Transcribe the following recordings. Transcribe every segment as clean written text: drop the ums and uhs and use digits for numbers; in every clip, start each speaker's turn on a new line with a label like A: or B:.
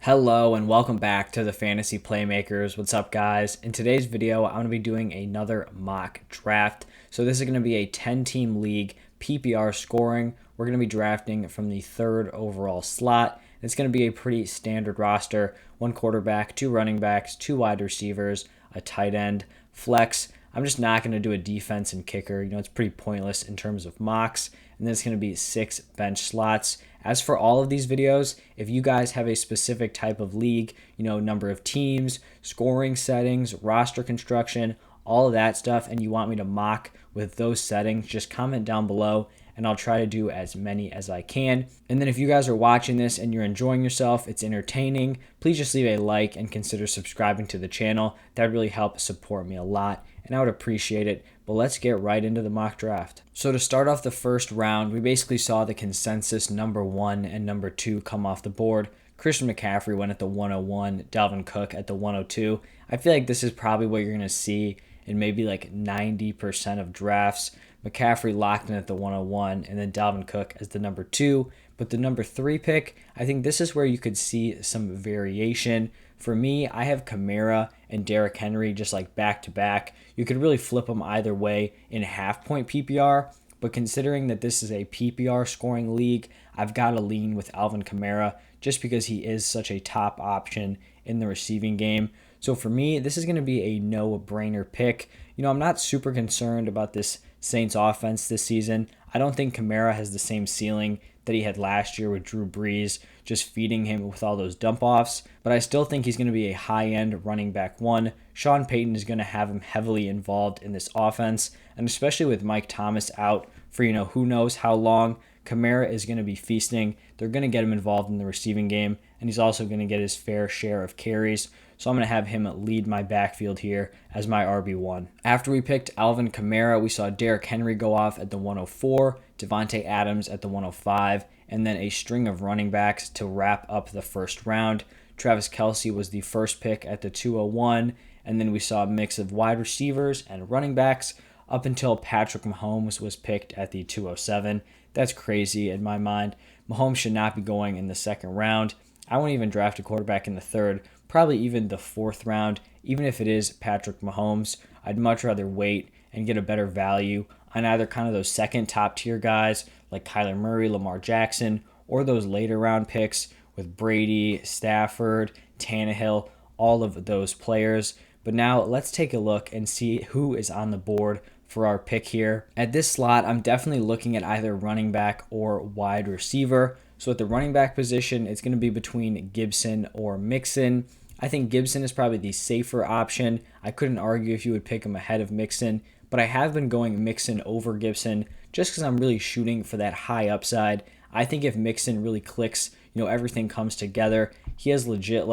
A: Hello and welcome back to the Fantasy Playmakers. What's up, guys? In today's video, I'm going to be doing another mock draft. So this is going to be a 10-team league PPR scoring. We're going to be drafting from the third overall slot. It's going to be a pretty standard roster: one quarterback, two running backs, two wide receivers, a tight end, flex. I'm just not going to do a defense and kicker. It's pretty pointless in terms of mocks. And then it's going to be 6 bench slots. As for all of these videos, if you guys have a specific type of league, number of teams, scoring settings, roster construction, all of that stuff, and you want me to mock with those settings, just comment down below and I'll try to do as many as I can. And then if you guys are watching this and you're enjoying yourself, it's entertaining, please just leave a like and consider subscribing to the channel. That would really help support me a lot and I would appreciate it. But let's get right into the mock draft. So to start off the first round, we basically saw the consensus number 1 and number 2 come off the board. Christian McCaffrey went at the 101, Dalvin Cook at the 102. I feel like this is probably what you're going to see in maybe like 90% of drafts. McCaffrey locked in at the 101 and then Dalvin Cook as the number 2. But the number 3 pick, I think this is where you could see some variation. For me, I have Kamara and Derrick Henry just like back to back. You could really flip them either way in half-point PPR, but considering that this is a PPR scoring league, I've got to lean with Alvin Kamara just because he is such a top option in the receiving game. So for me, this is going to be a no-brainer pick. I'm not super concerned about this Saints offense this season. I don't think Kamara has the same ceiling that he had last year with Drew Brees, just feeding him with all those dump-offs. But I still think he's going to be a high-end running back one. Sean Payton is going to have him heavily involved in this offense, and especially with Mike Thomas out for who knows how long, Kamara is going to be feasting. They're going to get him involved in the receiving game, and he's also going to get his fair share of carries. So I'm going to have him lead my backfield here as my RB1. After we picked Alvin Kamara, we saw Derrick Henry go off at the 104, Devontae Adams at the 105, and then a string of running backs to wrap up the first round. Travis Kelce was the first pick at the 201, and then we saw a mix of wide receivers and running backs up until Patrick Mahomes was picked at the 207. That's crazy in my mind. Mahomes should not be going in the second round. I won't even draft a quarterback in the third, probably even the fourth round. Even if it is Patrick Mahomes, I'd much rather wait and get a better value on either kind of those second top tier guys like Kyler Murray, Lamar Jackson, or those later round picks with Brady, Stafford, Tannehill, all of those players. But now let's take a look and see who is on the board for our pick here. At this slot, I'm definitely looking at either running back or wide receiver. So at the running back position, it's going to be between Gibson or Mixon. I think Gibson is probably the safer option. I couldn't argue if you would pick him ahead of Mixon, but I have been going Mixon over Gibson just because I'm really shooting for that high upside. I think if Mixon really clicks, everything comes together. He has legit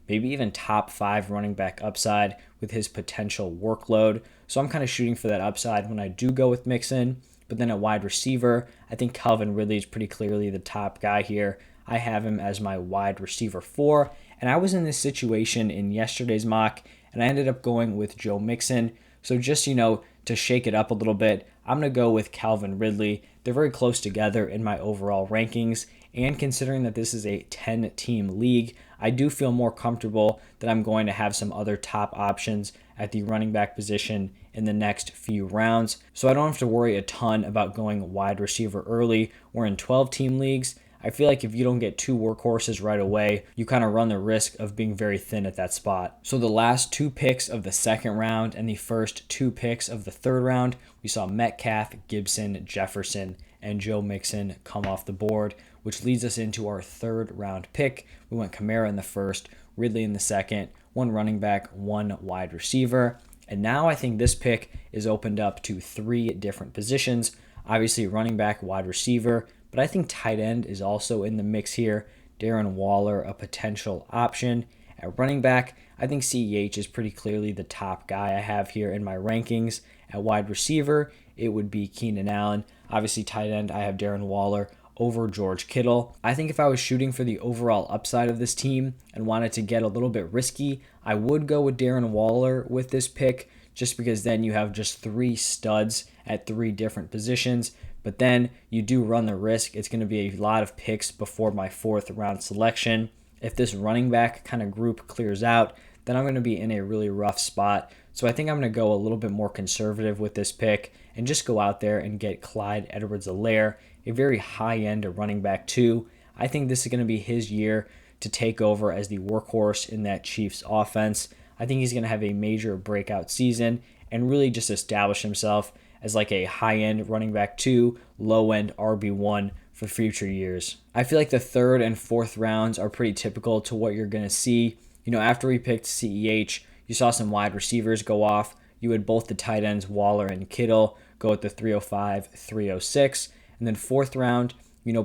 A: maybe even top 5 running back upside with his potential workload. So I'm kind of shooting for that upside when I do go with Mixon. But then at wide receiver, I think Calvin Ridley is pretty clearly the top guy here. I have him as my wide receiver 4. And I was in this situation in yesterday's mock, and I ended up going with Joe Mixon. So just, to shake it up a little bit, I'm going to go with Calvin Ridley. They're very close together in my overall rankings. And considering that this is a 10-team league, I do feel more comfortable that I'm going to have some other top options at the running back position in the next few rounds. So I don't have to worry a ton about going wide receiver early. We're in 12-team leagues. I feel like if you don't get 2 workhorses right away, you kind of run the risk of being very thin at that spot. So the last 2 picks of the second round and the first 2 picks of the third round, we saw Metcalf, Gibson, Jefferson, and Joe Mixon come off the board, which leads us into our third round pick. We went Kamara in the first, Ridley in the second, 1 running back, 1 wide receiver. And now I think this pick is opened up to 3 different positions. Obviously running back, wide receiver, but I think tight end is also in the mix here. Darren Waller, a potential option. At running back, I think CEH is pretty clearly the top guy I have here in my rankings. At wide receiver, it would be Keenan Allen. Obviously tight end, I have Darren Waller over George Kittle. I think if I was shooting for the overall upside of this team and wanted to get a little bit risky, I would go with Darren Waller with this pick, just because then you have just 3 studs at 3 different positions. But then you do run the risk. It's going to be a lot of picks before my 4th round selection. If this running back kind of group clears out, then I'm going to be in a really rough spot. So I think I'm going to go a little bit more conservative with this pick and just go out there and get Clyde Edwards-Helaire, a very high-end running back too. I think this is going to be his year to take over as the workhorse in that Chiefs offense. I think he's going to have a major breakout season and really just establish himself as like a high-end running back 2, low-end RB1 for future years. I feel like the third and fourth rounds are pretty typical to what you're going to see. After we picked CEH, you saw some wide receivers go off. You had both the tight ends, Waller and Kittle, go at the 305, 306. And then fourth round,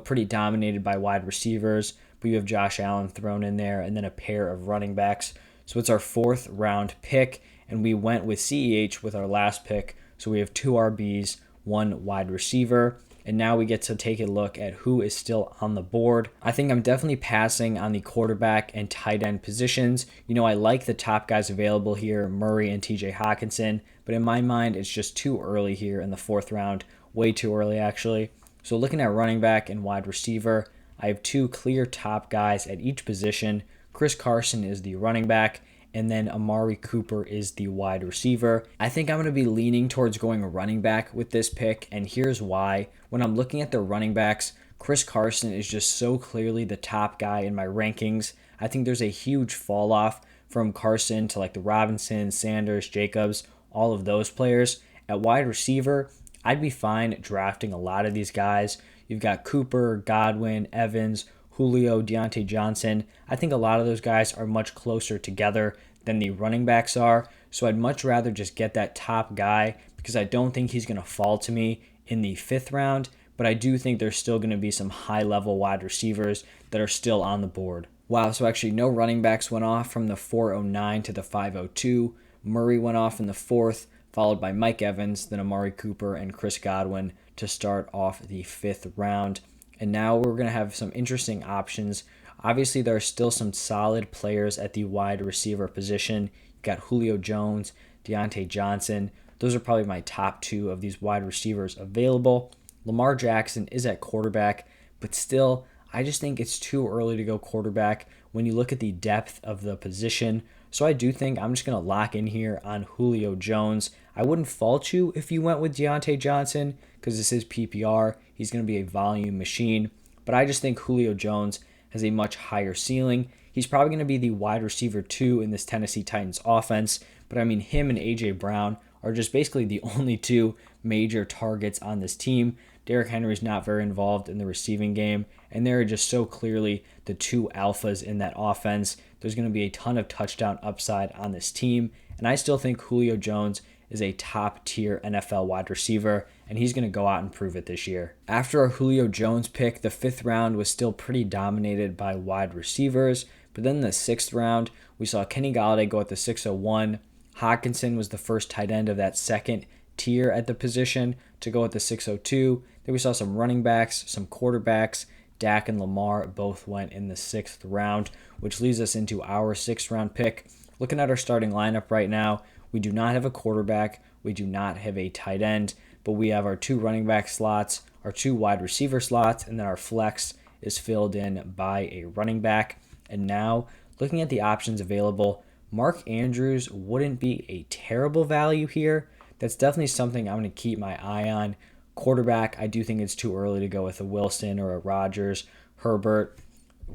A: pretty dominated by wide receivers. But you have Josh Allen thrown in there and then a pair of running backs. So it's our fourth round pick. And we went with CEH with our last pick. So we have 2 RBs, 1 wide receiver. And now we get to take a look at who is still on the board. I think I'm definitely passing on the quarterback and tight end positions. I like the top guys available here, Murray and TJ Hawkinson, but in my mind, it's just too early here in the fourth round, way too early actually. So looking at running back and wide receiver, I have 2 clear top guys at each position. Chris Carson is the running back, and then Amari Cooper is the wide receiver. I think I'm going to be leaning towards going running back with this pick, and here's why. When I'm looking at the running backs, Chris Carson is just so clearly the top guy in my rankings. I think there's a huge fall off from Carson to like the Robinson, Sanders, Jacobs, all of those players. At wide receiver, I'd be fine drafting a lot of these guys. You've got Cooper, Godwin, Evans, Julio, Deontay Johnson. I think a lot of those guys are much closer together than the running backs are. So I'd much rather just get that top guy because I don't think he's going to fall to me in the 5th round. But I do think there's still going to be some high-level wide receivers that are still on the board. Wow, so actually no running backs went off from the 409 to the 502. Murray went off in the 4th, followed by Mike Evans, then Amari Cooper and Chris Godwin to start off the 5th round. And now we're going to have some interesting options. Obviously, there are still some solid players at the wide receiver position. You've got Julio Jones, Deontay Johnson. Those are probably my top 2 of these wide receivers available. Lamar Jackson is at quarterback, but still, I just think it's too early to go quarterback when you look at the depth of the position. So I do think I'm just going to lock in here on Julio Jones. I wouldn't fault you if you went with Deontay Johnson because this is PPR. He's going to be a volume machine. But I just think Julio Jones has a much higher ceiling. He's probably going to be the wide receiver 2 in this Tennessee Titans offense. But I mean, him and A.J. Brown are just basically the only 2 major targets on this team. Derrick Henry's not very involved in the receiving game, and they're just so clearly the 2 alphas in that offense. There's going to be a ton of touchdown upside on this team, and I still think Julio Jones is a top-tier NFL wide receiver, and he's going to go out and prove it this year. After our Julio Jones pick, the 5th round was still pretty dominated by wide receivers, but then in the 6th round, we saw Kenny Golladay go at the 601. Hawkinson was the first tight end of that second tier at the position to go at the 602. Then we saw some running backs, some quarterbacks. Dak and Lamar both went in the 6th round, which leads us into our 6th round pick. Looking at our starting lineup right now, we do not have a quarterback, we do not have a tight end, but we have our 2 running back slots, our 2 wide receiver slots, and then our flex is filled in by a running back. And now, looking at the options available, Mark Andrews wouldn't be a terrible value here. That's definitely something I'm going to keep my eye on. Quarterback, I do think it's too early to go with a Wilson or a Rodgers, Herbert.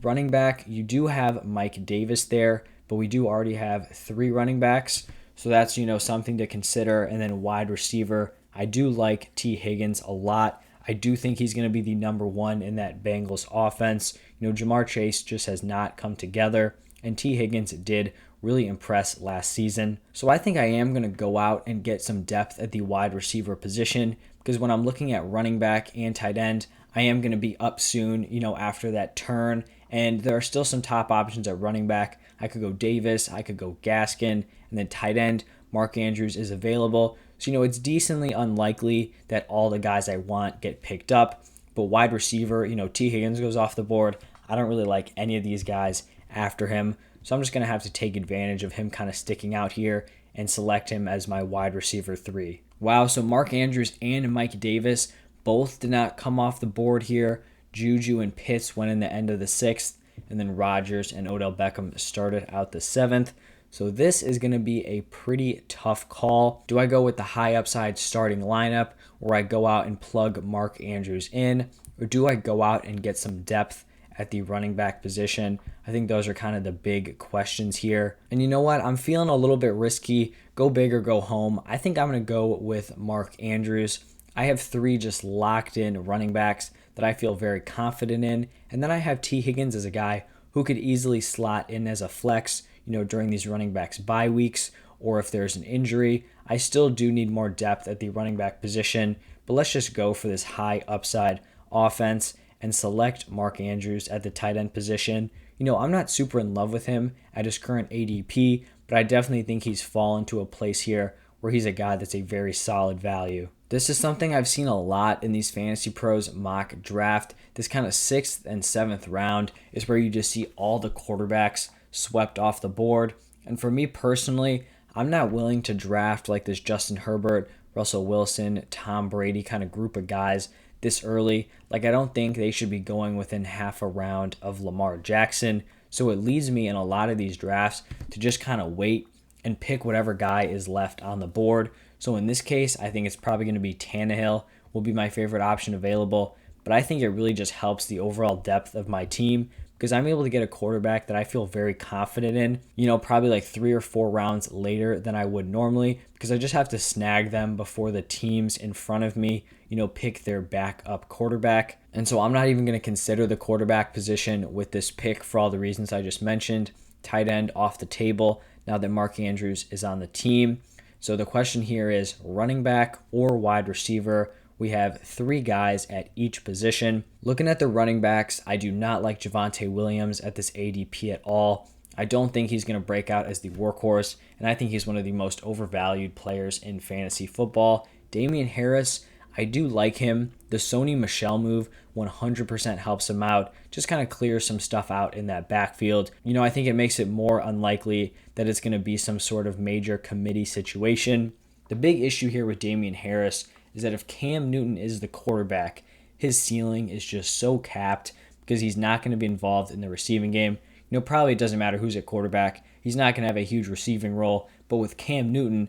A: Running back, you do have Mike Davis there, but we do already have 3 running backs. So that's, something to consider. And then wide receiver, I do like T. Higgins a lot. I do think he's going to be the number 1 in that Bengals offense. Jamar Chase just has not come together, and T. Higgins did really impress last season. So I think I am going to go out and get some depth at the wide receiver position because when I'm looking at running back and tight end, I am going to be up soon, after that turn. And there are still some top options at running back. I could go Davis, I could go Gaskin, and then tight end, Mark Andrews is available. So, it's decently unlikely that all the guys I want get picked up. But wide receiver, T. Higgins goes off the board. I don't really like any of these guys after him. So I'm just going to have to take advantage of him kind of sticking out here and select him as my wide receiver 3. Wow, so Mark Andrews and Mike Davis both did not come off the board here. Juju and Pitts went in the end of the 6th. and then Rodgers and Odell Beckham started out the 7th. So this is going to be a pretty tough call. Do I go with the high upside starting lineup, or I go out and plug Mark Andrews in, or do I go out and get some depth at the running back position? I think those are kind of the big questions here. And you know what? I'm feeling a little bit risky. Go big or go home. I think I'm going to go with Mark Andrews. I have 3 just locked in running backs that I feel very confident in. And then I have T. Higgins as a guy who could easily slot in as a flex, during these running backs bye weeks, or if there's an injury. I still do need more depth at the running back position, but let's just go for this high upside offense and select Mark Andrews at the tight end position. I'm not super in love with him at his current ADP, but I definitely think he's fallen to a place here where he's a guy that's a very solid value. This is something I've seen a lot in these Fantasy Pros mock draft. This kind of 6th and 7th round is where you just see all the quarterbacks swept off the board. And for me personally, I'm not willing to draft like this Justin Herbert, Russell Wilson, Tom Brady kind of group of guys this early. Like, I don't think they should be going within half a round of Lamar Jackson. So it leads me in a lot of these drafts to just kind of wait and pick whatever guy is left on the board. So in this case, I think it's probably going to be Tannehill will be my favorite option available. But I think it really just helps the overall depth of my team because I'm able to get a quarterback that I feel very confident in, probably like 3 or 4 rounds later than I would normally, because I just have to snag them before the teams in front of me, pick their backup quarterback. And so I'm not even going to consider the quarterback position with this pick for all the reasons I just mentioned. Tight end off the table now that Mark Andrews is on the team. So the question here is running back or wide receiver. We have 3 guys at each position. Looking at the running backs, I do not like Javonte Williams at this ADP at all. I don't think he's going to break out as the workhorse, and I think he's one of the most overvalued players in fantasy football. Damian Harris, I do like him. The Sony Michel move 100% helps him out. Just kind of clears some stuff out in that backfield. I think it makes it more unlikely that it's going to be some sort of major committee situation. The big issue here with Damian Harris is that if Cam Newton is the quarterback, his ceiling is just so capped because he's not going to be involved in the receiving game. Probably it doesn't matter who's at quarterback. He's not going to have a huge receiving role. But with Cam Newton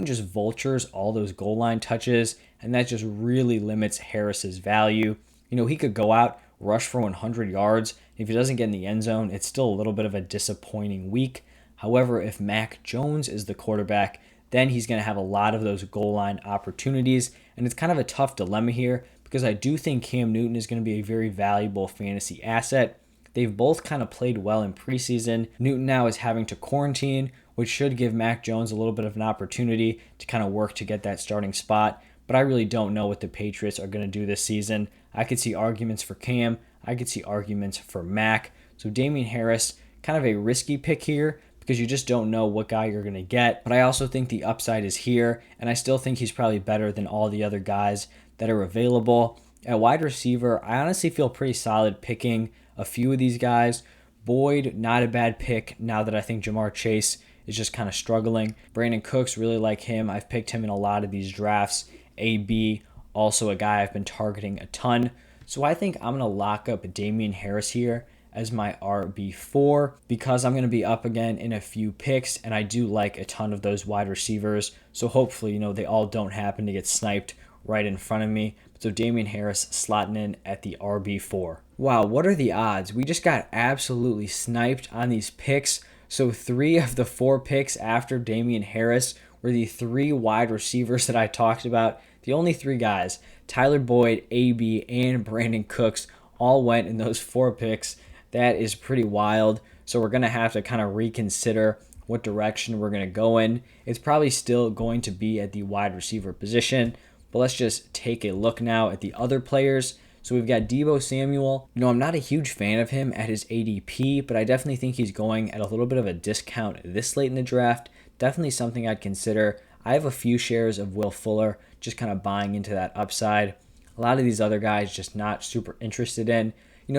A: just vultures all those goal line touches, and that just really limits Harris's value. He could go out, rush for 100 yards. If he doesn't get in the end zone, it's still a little bit of a disappointing week. However, if Mac Jones is the quarterback, then he's going to have a lot of those goal line opportunities. And it's kind of a tough dilemma here because I do think Cam Newton is going to be a very valuable fantasy asset. They've both kind of played well in preseason. Newton now is having to quarantine, which should give Mac Jones a little bit of an opportunity to kind of work to get that starting spot. But I really don't know what the Patriots are going to do this season. I could see arguments for Cam. I could see arguments for Mac. So Damian Harris, kind of a risky pick here, because you just don't know what guy you're going to get. But I also think the upside is here, and I still think he's probably better than all the other guys that are available. At wide receiver, I honestly feel pretty solid picking a few of these guys. Boyd, not a bad pick now that I think Jamar Chase is just kind of struggling. Brandon Cooks, really like him. I've picked him in a lot of these drafts. AB, also a guy I've been targeting a ton. So I think I'm going to lock up Damian Harris here as my RB4 because I'm going to be up again in a few picks, and I do like a ton of those wide receivers. So hopefully, they all don't happen to get sniped right in front of me. So Damian Harris slotting in at the RB4. Wow, what are the odds? We just got absolutely sniped on these picks. So 3 of the 4 picks after Damian Harris were the 3 wide receivers that I talked about. The only 3 guys, Tyler Boyd, AB, and Brandon Cooks, all went in those 4 picks. That is pretty wild. So we're going to have to kind of reconsider what direction we're going to go in. It's probably still going to be at the wide receiver position. But let's just take a look now at the other players. So we've got Deebo Samuel. I'm not a huge fan of him at his ADP, but I definitely think he's going at a little bit of a discount this late in the draft. Definitely something I'd consider. I have a few shares of Will Fuller, just kind of buying into that upside. A lot of these other guys just not super interested in.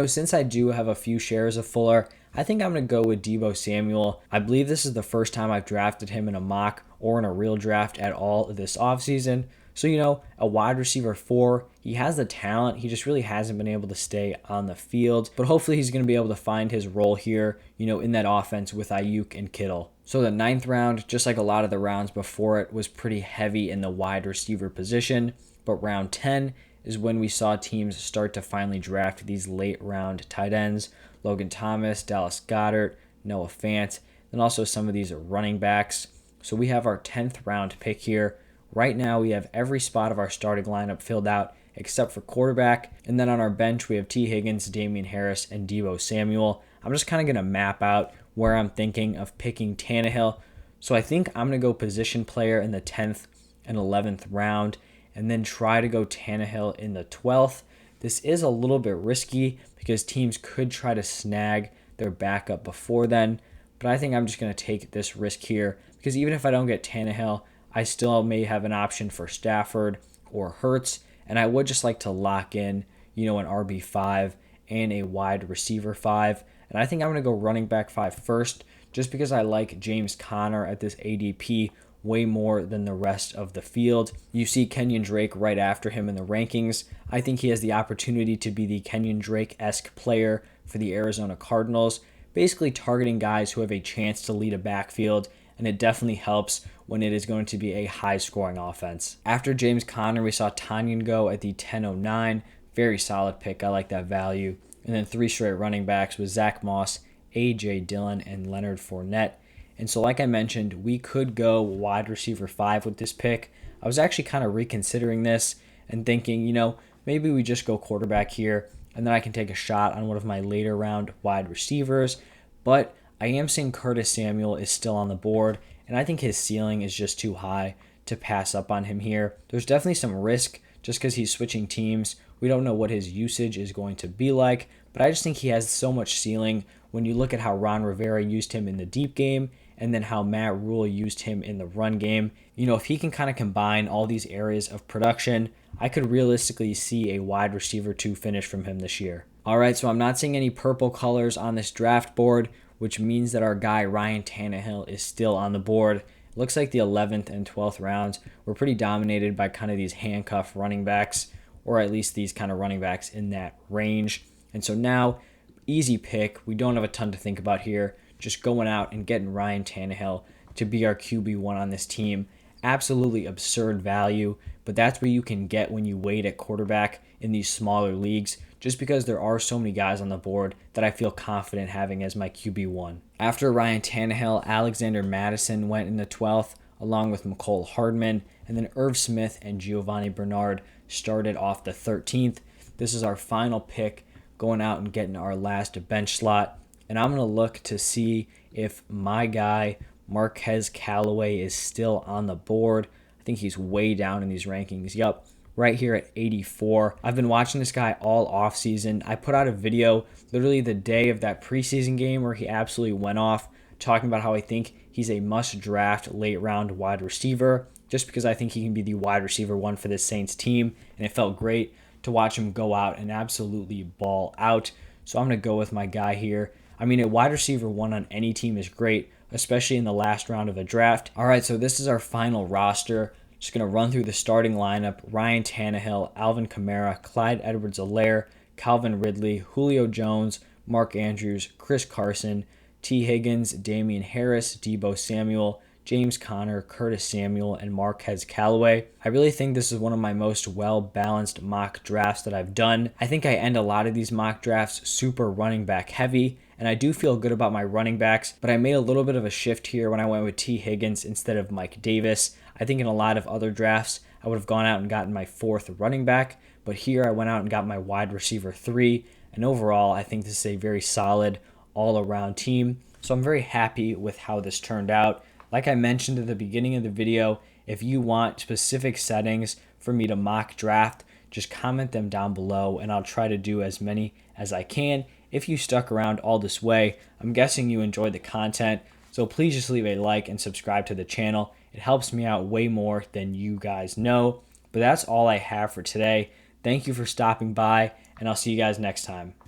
A: Since I do have a few shares of Fuller, I think I'm going to go with Deebo Samuel. I believe this is the first time I've drafted him in a mock or in a real draft at all this offseason. So, a wide receiver 4, he has the talent. He just really hasn't been able to stay on the field. But hopefully he's going to be able to find his role here, in that offense with Ayuk and Kittle. So the 9th round, just like a lot of the rounds before it, was pretty heavy in the wide receiver position. But round 10 is when we saw teams start to finally draft these late round tight ends. Logan Thomas, Dallas Goedert, Noah Fant, and also some of these running backs. So we have our 10th round pick here. Right now we have every spot of our starting lineup filled out except for quarterback. And then on our bench we have T. Higgins, Damian Harris, and Deebo Samuel. I'm just kind of going to map out where I'm thinking of picking Tannehill. So I think I'm going to go position player in the 10th and 11th round and then try to go Tannehill in the 12th. This is a little bit risky because teams could try to snag their backup before then, but I think I'm just going to take this risk here because even if I don't get Tannehill, I still may have an option for Stafford or Hurts, and I would just like to lock in, an RB5 and a wide receiver 5. And I think I'm going to go running back 5 first just because I like James Conner at this ADP way more than the rest of the field. You see Kenyon Drake right after him in the rankings. I think he has the opportunity to be the Kenyon Drake-esque player for the Arizona Cardinals, basically targeting guys who have a chance to lead a backfield, and it definitely helps when it is going to be a high-scoring offense. After James Conner, we saw Tanyan go at the 10:09. Very solid pick. I like that value. And then 3 straight running backs with Zach Moss, A.J. Dillon, and Leonard Fournette. And so like I mentioned, we could go wide receiver 5 with this pick. I was actually kind of reconsidering this and thinking, maybe we just go quarterback here and then I can take a shot on one of my later round wide receivers. But I am seeing Curtis Samuel is still on the board, and I think his ceiling is just too high to pass up on him here. There's definitely some risk just because he's switching teams. We don't know what his usage is going to be like, but I just think he has so much ceiling when you look at how Ron Rivera used him in the deep game and then how Matt Rule used him in the run game. If he can kind of combine all these areas of production, I could realistically see a wide receiver 2 finish from him this year. All right, so I'm not seeing any purple colors on this draft board, which means that our guy Ryan Tannehill is still on the board. It looks like the 11th and 12th rounds were pretty dominated by kind of these handcuff running backs, or at least these kind of running backs in that range. And so now, easy pick. We don't have a ton to think about here. Just going out and getting Ryan Tannehill to be our QB1 on this team. Absolutely absurd value, but that's what you can get when you wait at quarterback in these smaller leagues, just because there are so many guys on the board that I feel confident having as my QB1. After Ryan Tannehill, Alexander Mattison went in the 12th, along with McCole Hardman, and then Irv Smith and Giovanni Bernard started off the 13th. This is our final pick, going out and getting our last bench slot. And I'm going to look to see if my guy, Marquez Callaway, is still on the board. I think he's way down in these rankings. Yup, right here at 84. I've been watching this guy all offseason. I put out a video literally the day of that preseason game where he absolutely went off, talking about how I think he's a must-draft late-round wide receiver, just because I think he can be the wide receiver 1 for this Saints team. And it felt great to watch him go out and absolutely ball out. So I'm going to go with my guy here. I mean, a wide receiver 1 on any team is great, especially in the last round of a draft. All right, so this is our final roster. Just going to run through the starting lineup. Ryan Tannehill, Alvin Kamara, Clyde Edwards-Helaire, Calvin Ridley, Julio Jones, Mark Andrews, Chris Carson, T. Higgins, Damian Harris, Deebo Samuel, James Conner, Curtis Samuel, and Marquez Callaway. I really think this is one of my most well-balanced mock drafts that I've done. I think I end a lot of these mock drafts super running back heavy, and I do feel good about my running backs, but I made a little bit of a shift here when I went with T. Higgins instead of Mike Davis. I think in a lot of other drafts, I would have gone out and gotten my 4th running back, but here I went out and got my wide receiver 3, and overall, I think this is a very solid all-around team. So I'm very happy with how this turned out. Like I mentioned at the beginning of the video, if you want specific settings for me to mock draft, just comment them down below and I'll try to do as many as I can. If you stuck around all this way, I'm guessing you enjoyed the content, so please just leave a like and subscribe to the channel. It helps me out way more than you guys know. But that's all I have for today. Thank you for stopping by, and I'll see you guys next time.